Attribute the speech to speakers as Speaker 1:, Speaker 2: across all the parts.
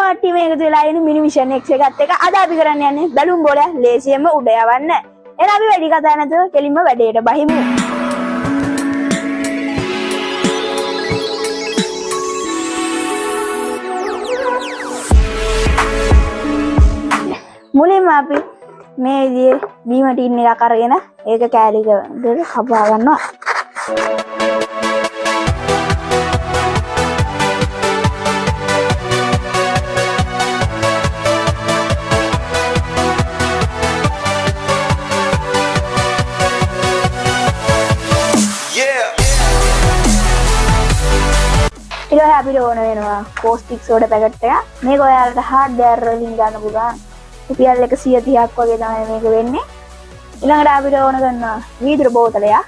Speaker 1: කට්ටිය මේකතු වෙලා ඉන්නේ මිනිමිෂන් X එකත් එක්ක අද අපි කරන්න යන්නේ බැලුම් බෝලයක් ලේසියෙන්ම උඩ යවන්න. එහෙනම් අපි වැඩි කතා නැතුව කෙලින්ම වැඩේට බහිමු. මුලින්ම අපි මේ විදිහේ බීම ටින් එකක් අරගෙන ඒක කෑලියකට කපා ගන්නවා. ඊළඟට අපිට ඕන වෙනවා කෝස්ටික් සෝඩා පැකට් එක. මේක ඔයාලට හાર્ඩ්වෙයාර් වලින් ගන්න පුළුවන්. රුපියල් 130ක් වගේ තමයි මේක වෙන්නේ. ඊළඟට අපිට ඕන කරනවා වීදුරු බෝතලයක්.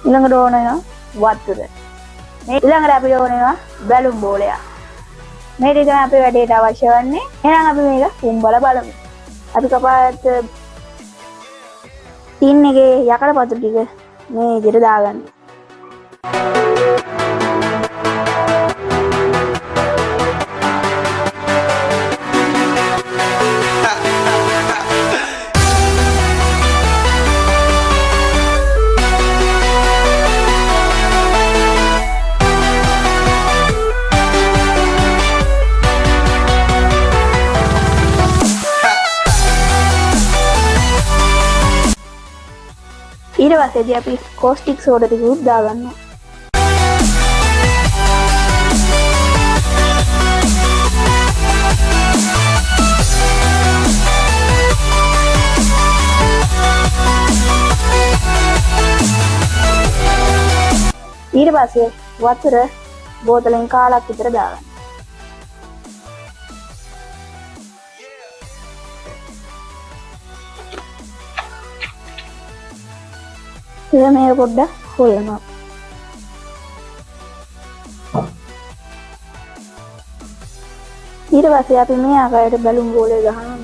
Speaker 1: ඊළඟට ඕන වෙනවා වතුර. මේ ඊළඟට අපිට ඕන වෙනවා බැලුම් බෝලයක්. මේ ටික තමයි අපේ වැඩේට අවශ්‍ය වන්නේ. එහෙනම් අපි මේක උඹලා බලමු. අපි කපාගත්ත ටින් එකේ යකඩ පතු ටික මේ විදිහට දාගන්න. ඊට පස්සේදී අපි කෝස්ටික් සෝඩා ටික උද්දා ගන්නවා. ඊට පස්සේ වතුර බෝතලෙන් කාලක් විතර දාගන්න. ඉතින් මේක පොඩ්ඩක් හොයනවා. ඊට පස්සේ අපි මේ ආකාරයට බැලුම් බෝලේ ගහනවා.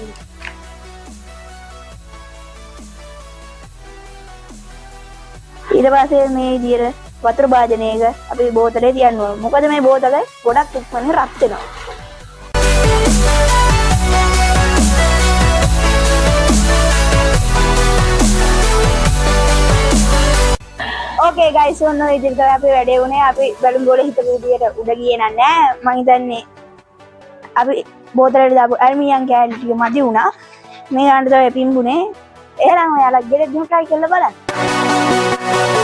Speaker 1: ඊට පස්සේ මේ විදිහට වතුර භාජනයක අපි බෝතලේ තියන්න ඕන. මොකද මේ බෝතල ගොඩක් ඉක්මනින් රත් වෙනවා. Okay guys, ඔන්න ඔය විදිහට තමයි අපි වැඩේ උනේ. අපි බැලුම් බෝලේ හිතපු විදිහට උඩ ගියේ නැහැ. මම හිතන්නේ අපි බෝතලෙට දාපු ඇල්මිනියම් කෑලි ටික මදි වුණා. මේ ගන්න තමයි පිම්බුනේ. එහෙනම් ඔයාලා ගෙදර ගිහින් try කරලා බලන්න.